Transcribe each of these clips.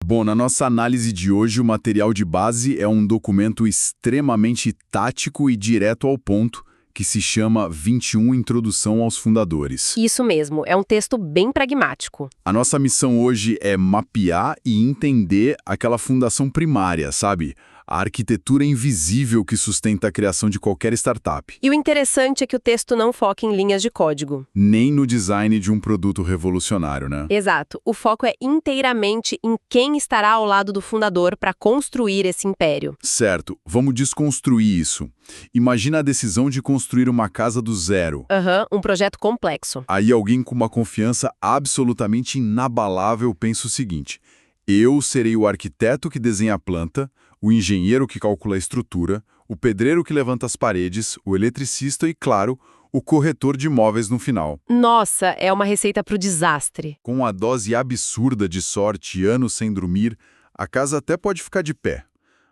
Bom, na nossa análise de hoje, o material de base é um documento extremamente tático e direto ao ponto, que se chama 21 Introdução aos Fundadores. Isso mesmo, é um texto bem pragmático. A nossa missão hoje é mapear e entender aquela fundação primária, sabe? A arquitetura invisível que sustenta a criação de qualquer startup. E o interessante é que o texto não foca em linhas de código. Nem no design de um produto revolucionário, né? Exato. O foco é inteiramente em quem estará ao lado do fundador para construir esse império. Certo, vamos desconstruir isso. Imagina a decisão de construir uma casa do zero. Um projeto complexo. Aí alguém com uma confiança absolutamente inabalável pensa o seguinte: eu serei o arquiteto que desenha a planta, o engenheiro que calcula a estrutura, o pedreiro que levanta as paredes, o eletricista e, claro, o corretor de imóveis no final. Nossa, é uma receita para o desastre. Com uma dose absurda de sorte e anos sem dormir, a casa até pode ficar de pé.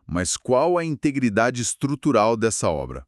Mas qual a integridade estrutural dessa obra?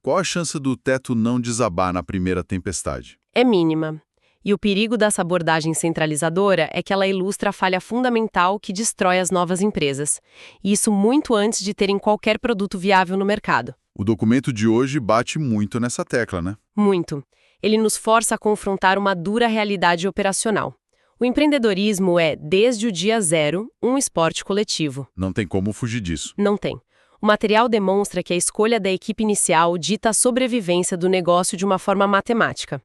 Qual a chance do teto não desabar na primeira tempestade? É mínima. E o perigo dessa abordagem centralizadora é que ela ilustra a falha fundamental que destrói as novas empresas. E isso muito antes de terem qualquer produto viável no mercado. O documento de hoje bate muito nessa tecla, né? Muito. Ele nos força a confrontar uma dura realidade operacional. O empreendedorismo é, desde o dia zero, um esporte coletivo. Não tem como fugir disso. Não tem. O material demonstra que a escolha da equipe inicial dita a sobrevivência do negócio de uma forma matemática.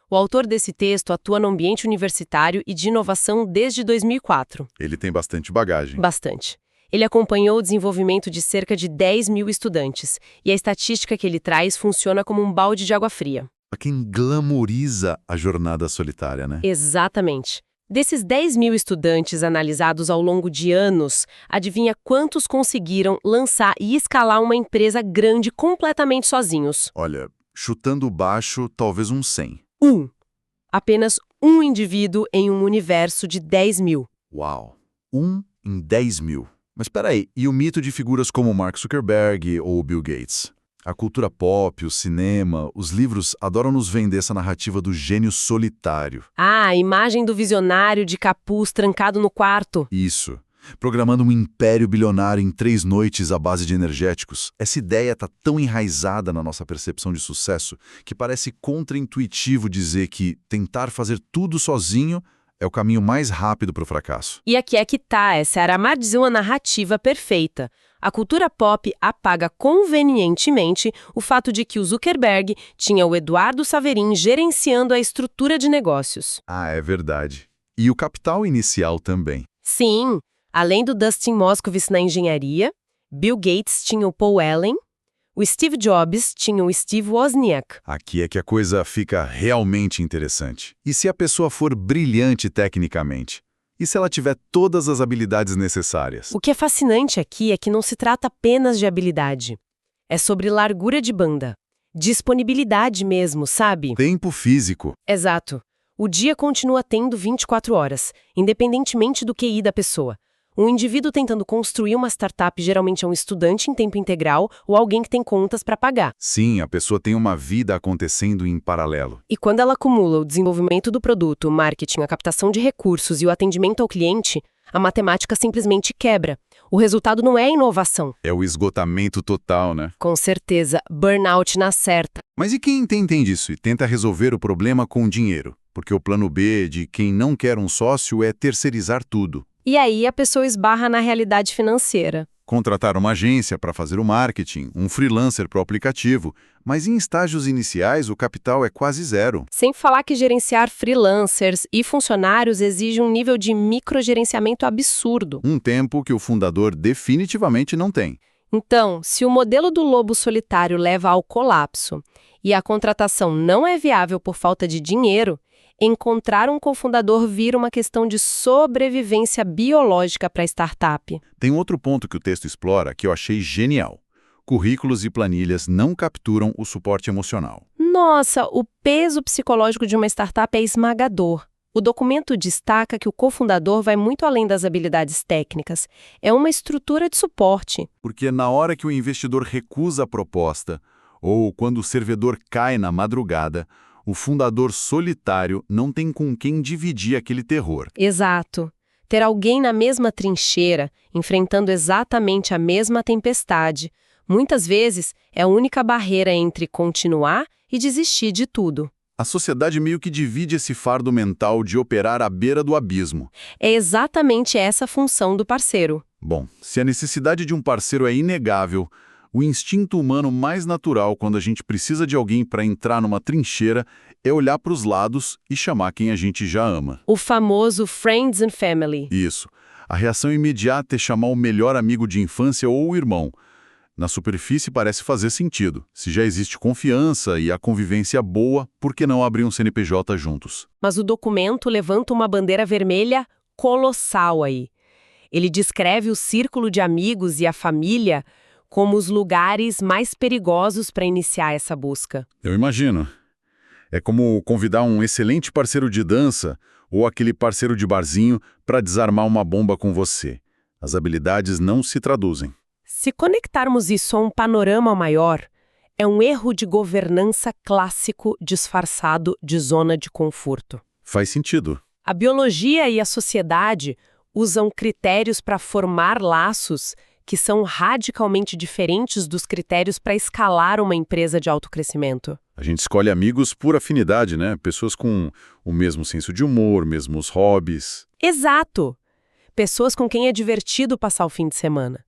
O autor desse texto atua no ambiente universitário e de inovação desde 2004. Ele tem bastante bagagem. Bastante. Ele acompanhou o desenvolvimento de cerca de 10 mil estudantes, e a estatística que ele traz funciona como um balde de água fria. Para quem glamoriza a jornada solitária, né? Exatamente. Desses 10 mil estudantes analisados ao longo de anos, adivinha quantos conseguiram lançar e escalar uma empresa grande completamente sozinhos? Olha, chutando baixo, talvez uns 100. Apenas um indivíduo em um universo de 10 mil. Uau! 1 em 10 mil. Mas peraí, e o mito de figuras como Mark Zuckerberg ou Bill Gates? A cultura pop, o cinema, os livros adoram nos vender essa narrativa do gênio solitário. A imagem do visionário de capuz trancado no quarto. Isso. Programando um império bilionário em 3 noites à base de energéticos. Essa ideia está tão enraizada na nossa percepção de sucesso que parece contraintuitivo dizer que tentar fazer tudo sozinho é o caminho mais rápido para o fracasso. E aqui é que tá, essa era mais uma narrativa perfeita. A cultura pop apaga convenientemente o fato de que o Zuckerberg tinha o Eduardo Saverin gerenciando a estrutura de negócios. Ah, é verdade. E o capital inicial também. Sim. Além do Dustin Moskovitz na engenharia, Bill Gates tinha o Paul Allen, o Steve Jobs tinha o Steve Wozniak. Aqui é que a coisa fica realmente interessante. E se a pessoa for brilhante tecnicamente? E se ela tiver todas as habilidades necessárias? O que é fascinante aqui é que não se trata apenas de habilidade. É sobre largura de banda. Disponibilidade mesmo, sabe? Tempo físico. Exato. O dia continua tendo 24 horas, independentemente do QI da pessoa. Um indivíduo tentando construir uma startup geralmente é um estudante em tempo integral ou alguém que tem contas para pagar. Sim, a pessoa tem uma vida acontecendo em paralelo. E quando ela acumula o desenvolvimento do produto, o marketing, a captação de recursos e o atendimento ao cliente, a matemática simplesmente quebra. O resultado não é inovação. É o esgotamento total, né? Com certeza, burnout na certa. Mas e quem entende isso e tenta resolver o problema com dinheiro? Porque o plano B de quem não quer um sócio é terceirizar tudo. E aí a pessoa esbarra na realidade financeira. Contratar uma agência para fazer o marketing, um freelancer para o aplicativo, mas em estágios iniciais o capital é quase zero. Sem falar que gerenciar freelancers e funcionários exige um nível de microgerenciamento absurdo. Um tempo que o fundador definitivamente não tem. Então, se o modelo do lobo solitário leva ao colapso e a contratação não é viável por falta de dinheiro, encontrar um cofundador vira uma questão de sobrevivência biológica para a startup. Tem outro ponto que o texto explora que eu achei genial. Currículos e planilhas não capturam o suporte emocional. Nossa, o peso psicológico de uma startup é esmagador. O documento destaca que o cofundador vai muito além das habilidades técnicas. É uma estrutura de suporte. Porque na hora que o investidor recusa a proposta, ou quando o servidor cai na madrugada, o fundador solitário não tem com quem dividir aquele terror. Exato. Ter alguém na mesma trincheira, enfrentando exatamente a mesma tempestade, muitas vezes é a única barreira entre continuar e desistir de tudo. A sociedade meio que divide esse fardo mental de operar à beira do abismo. É exatamente essa a função do parceiro. Bom, se a necessidade de um parceiro é inegável, o instinto humano mais natural quando a gente precisa de alguém para entrar numa trincheira é olhar para os lados e chamar quem a gente já ama. O famoso friends and family. Isso. A reação imediata é chamar o melhor amigo de infância ou o irmão. Na superfície parece fazer sentido. Se já existe confiança e a convivência boa, por que não abrir um CNPJ juntos? Mas o documento levanta uma bandeira vermelha colossal aí. Ele descreve o círculo de amigos e a família como os lugares mais perigosos para iniciar essa busca. Eu imagino. É como convidar um excelente parceiro de dança ou aquele parceiro de barzinho para desarmar uma bomba com você. As habilidades não se traduzem. Se conectarmos isso a um panorama maior, é um erro de governança clássico disfarçado de zona de conforto. Faz sentido. A biologia e a sociedade usam critérios para formar laços que são radicalmente diferentes dos critérios para escalar uma empresa de alto crescimento. A gente escolhe amigos por afinidade, né? Pessoas com o mesmo senso de humor, mesmos hobbies. Exato! Pessoas com quem é divertido passar o fim de semana.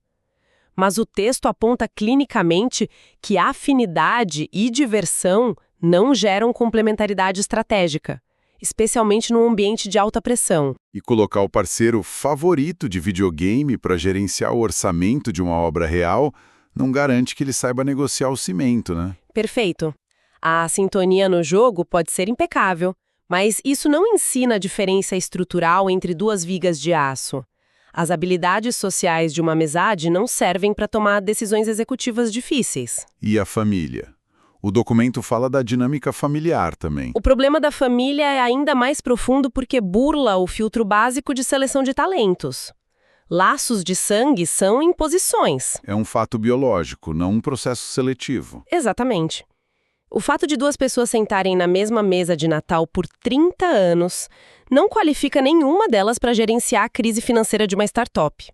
Mas o texto aponta clinicamente que afinidade e diversão não geram complementaridade estratégica, especialmente num ambiente de alta pressão. E colocar o parceiro favorito de videogame para gerenciar o orçamento de uma obra real não garante que ele saiba negociar o cimento, né? Perfeito. A sintonia no jogo pode ser impecável, mas isso não ensina a diferença estrutural entre duas vigas de aço. As habilidades sociais de uma amizade não servem para tomar decisões executivas difíceis. E a família? O documento fala da dinâmica familiar também. O problema da família é ainda mais profundo porque burla o filtro básico de seleção de talentos. Laços de sangue são imposições. É um fato biológico, não um processo seletivo. Exatamente. O fato de duas pessoas sentarem na mesma mesa de Natal por 30 anos não qualifica nenhuma delas para gerenciar a crise financeira de uma startup.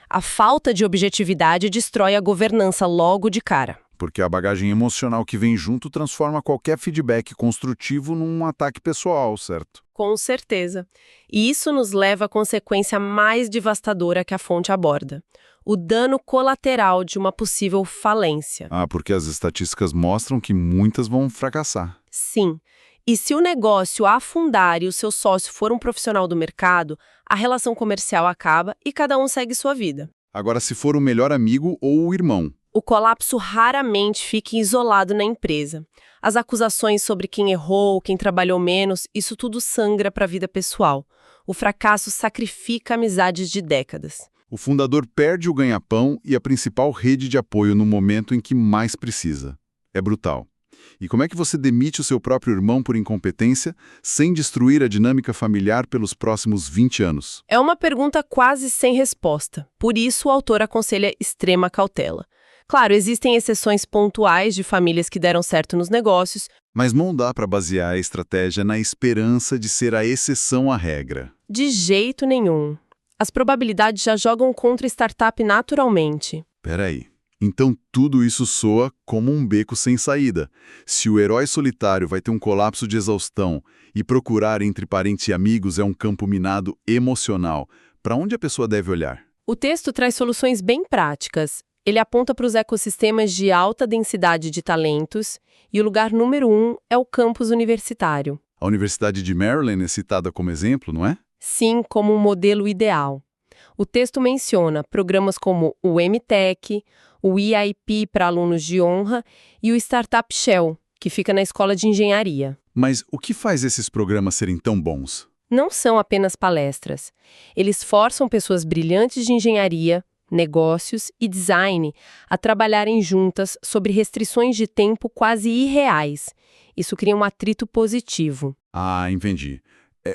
A falta de objetividade destrói a governança logo de cara. Porque a bagagem emocional que vem junto transforma qualquer feedback construtivo num ataque pessoal, certo? Com certeza. E isso nos leva à consequência mais devastadora que a fonte aborda: o dano colateral de uma possível falência. Ah, porque as estatísticas mostram que muitas vão fracassar. Sim. E se o negócio afundar e o seu sócio for um profissional do mercado, a relação comercial acaba e cada um segue sua vida. Agora, se for o melhor amigo ou o irmão? O colapso raramente fica isolado na empresa. As acusações sobre quem errou, quem trabalhou menos, isso tudo sangra para a vida pessoal. O fracasso sacrifica amizades de décadas. O fundador perde o ganha-pão e a principal rede de apoio no momento em que mais precisa. É brutal. E como é que você demite o seu próprio irmão por incompetência sem destruir a dinâmica familiar pelos próximos 20 anos? É uma pergunta quase sem resposta. Por isso, o autor aconselha extrema cautela. Claro, existem exceções pontuais de famílias que deram certo nos negócios. Mas não dá para basear a estratégia na esperança de ser a exceção à regra. De jeito nenhum. As probabilidades já jogam contra a startup naturalmente. Peraí. Então tudo isso soa como um beco sem saída. Se o herói solitário vai ter um colapso de exaustão e procurar entre parentes e amigos é um campo minado emocional, para onde a pessoa deve olhar? O texto traz soluções bem práticas. Ele aponta para os ecossistemas de alta densidade de talentos e o lugar número 1 é o campus universitário. A Universidade de Maryland é citada como exemplo, não é? Sim, como um modelo ideal. O texto menciona programas como o MTech, o EIP para alunos de honra e o Startup Shell, que fica na Escola de Engenharia. Mas o que faz esses programas serem tão bons? Não são apenas palestras. Eles forçam pessoas brilhantes de engenharia, negócios e design a trabalharem juntas sobre restrições de tempo quase irreais. Isso cria um atrito positivo. Ah, entendi.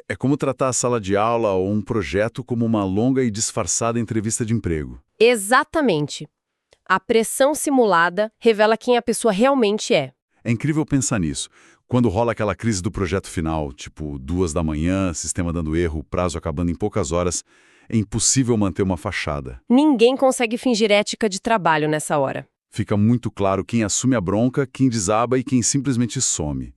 É como tratar a sala de aula ou um projeto como uma longa e disfarçada entrevista de emprego. Exatamente. A pressão simulada revela quem a pessoa realmente é. É incrível pensar nisso. Quando rola aquela crise do projeto final, tipo 2 da manhã, sistema dando erro, prazo acabando em poucas horas, é impossível manter uma fachada. Ninguém consegue fingir ética de trabalho nessa hora. Fica muito claro quem assume a bronca, quem desaba e quem simplesmente some.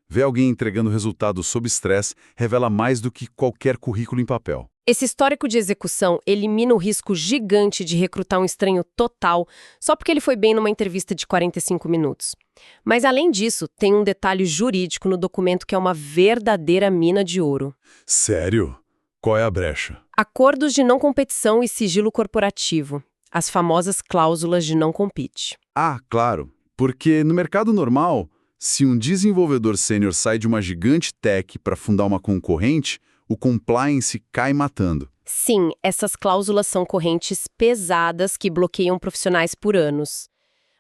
Ver alguém entregando resultados sob estresse revela mais do que qualquer currículo em papel. Esse histórico de execução elimina o risco gigante de recrutar um estranho total só porque ele foi bem numa entrevista de 45 minutos. Mas, além disso, tem um detalhe jurídico no documento que é uma verdadeira mina de ouro. Sério? Qual é a brecha? Acordos de não competição e sigilo corporativo. As famosas cláusulas de não compete. Ah, claro. Porque no mercado normal, se um desenvolvedor sênior sai de uma gigante tech para fundar uma concorrente, o compliance cai matando. Sim, essas cláusulas são correntes pesadas que bloqueiam profissionais por anos.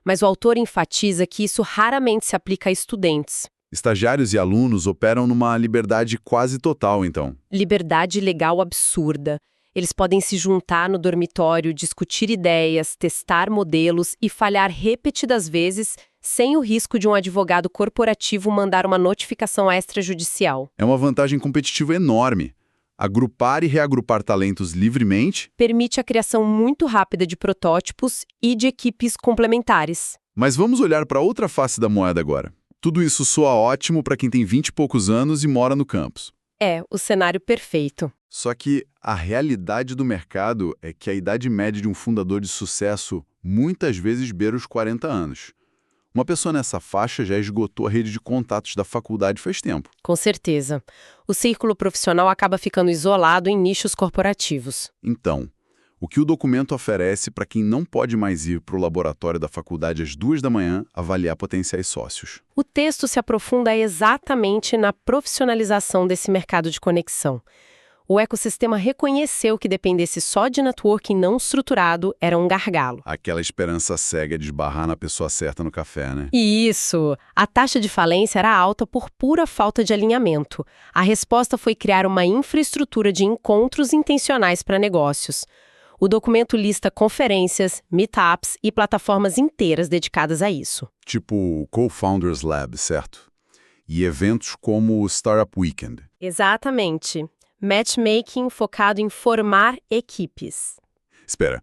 Mas o autor enfatiza que isso raramente se aplica a estudantes. Estagiários e alunos operam numa liberdade quase total, então. Liberdade legal absurda. Eles podem se juntar no dormitório, discutir ideias, testar modelos e falhar repetidas vezes sem o risco de um advogado corporativo mandar uma notificação extrajudicial. É uma vantagem competitiva enorme. Agrupar e reagrupar talentos livremente. Permite a criação muito rápida de protótipos e de equipes complementares. Mas vamos olhar para outra face da moeda agora. Tudo isso soa ótimo para quem tem 20 e poucos anos e mora no campus. É, o cenário perfeito. Só que a realidade do mercado é que a idade média de um fundador de sucesso muitas vezes beira os 40 anos. Uma pessoa nessa faixa já esgotou a rede de contatos da faculdade faz tempo. Com certeza. O círculo profissional acaba ficando isolado em nichos corporativos. Então, o que o documento oferece para quem não pode mais ir para o laboratório da faculdade às 2 da manhã avaliar potenciais sócios? O texto se aprofunda exatamente na profissionalização desse mercado de conexão. O ecossistema reconheceu que dependesse só de networking não estruturado era um gargalo. Aquela esperança cega de esbarrar na pessoa certa no café, né? Isso! A taxa de falência era alta por pura falta de alinhamento. A resposta foi criar uma infraestrutura de encontros intencionais para negócios. O documento lista conferências, meetups e plataformas inteiras dedicadas a isso. Tipo o Co-Founders Lab, certo? E eventos como o Startup Weekend. Exatamente. Matchmaking focado em formar equipes. Espera,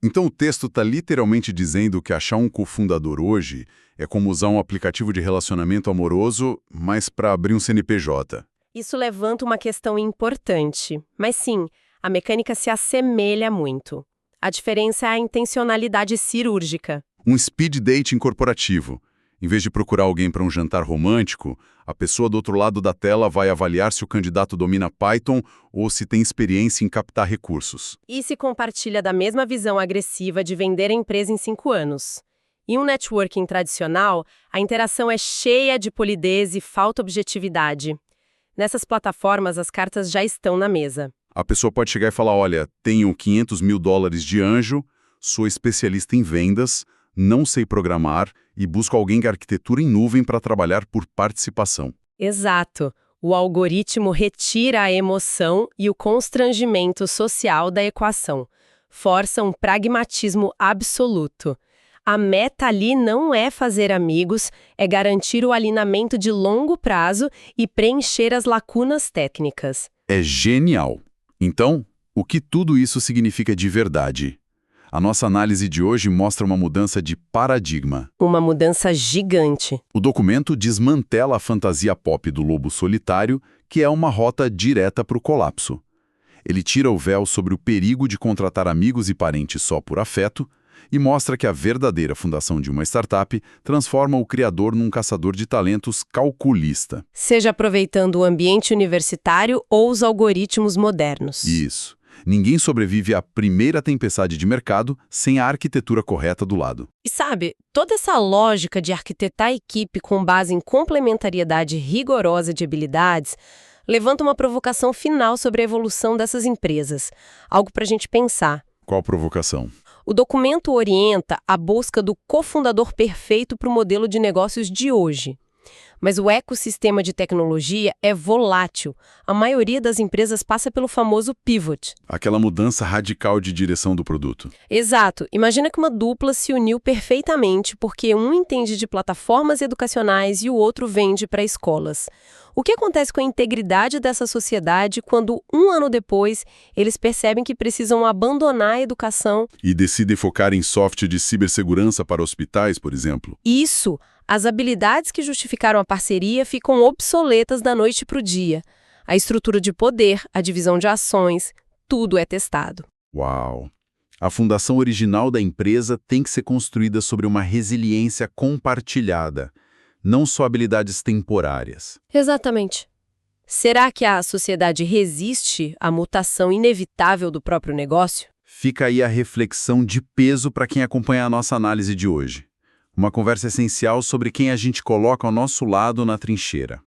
então o texto está literalmente dizendo que achar um cofundador hoje é como usar um aplicativo de relacionamento amoroso, mas para abrir um CNPJ. Isso levanta uma questão importante. Mas sim, a mecânica se assemelha muito. A diferença é a intencionalidade cirúrgica. Um speed dating corporativo. Em vez de procurar alguém para um jantar romântico, a pessoa do outro lado da tela vai avaliar se o candidato domina Python ou se tem experiência em captar recursos. E se compartilha da mesma visão agressiva de vender a empresa em 5 anos. Em um networking tradicional, a interação é cheia de polidez e falta objetividade. Nessas plataformas, as cartas já estão na mesa. A pessoa pode chegar e falar, olha, tenho $500 mil de anjo, sou especialista em vendas, não sei programar e busco alguém de arquitetura em nuvem para trabalhar por participação. Exato. O algoritmo retira a emoção e o constrangimento social da equação. Força um pragmatismo absoluto. A meta ali não é fazer amigos, é garantir o alinhamento de longo prazo e preencher as lacunas técnicas. É genial. Então, o que tudo isso significa de verdade? A nossa análise de hoje mostra uma mudança de paradigma. Uma mudança gigante. O documento desmantela a fantasia pop do lobo solitário, que é uma rota direta para o colapso. Ele tira o véu sobre o perigo de contratar amigos e parentes só por afeto e mostra que a verdadeira fundação de uma startup transforma o criador num caçador de talentos calculista. Seja aproveitando o ambiente universitário ou os algoritmos modernos. Isso. Ninguém sobrevive à primeira tempestade de mercado sem a arquitetura correta do lado. E sabe, toda essa lógica de arquitetar a equipe com base em complementariedade rigorosa de habilidades levanta uma provocação final sobre a evolução dessas empresas. Algo para a gente pensar. Qual provocação? O documento orienta a busca do cofundador perfeito para o modelo de negócios de hoje. Mas o ecossistema de tecnologia é volátil. A maioria das empresas passa pelo famoso pivot. Aquela mudança radical de direção do produto. Exato. Imagina que uma dupla se uniu perfeitamente porque um entende de plataformas educacionais e o outro vende para escolas. O que acontece com a integridade dessa sociedade quando, um ano depois, eles percebem que precisam abandonar a educação? E decidem focar em software de cibersegurança para hospitais, por exemplo. Isso, as habilidades que justificaram a parceria ficam obsoletas da noite para o dia. A estrutura de poder, a divisão de ações, tudo é testado. Uau! A fundação original da empresa tem que ser construída sobre uma resiliência compartilhada, não só habilidades temporárias. Exatamente. Será que a sociedade resiste à mutação inevitável do próprio negócio? Fica aí a reflexão de peso para quem acompanha a nossa análise de hoje. Uma conversa essencial sobre quem a gente coloca ao nosso lado na trincheira.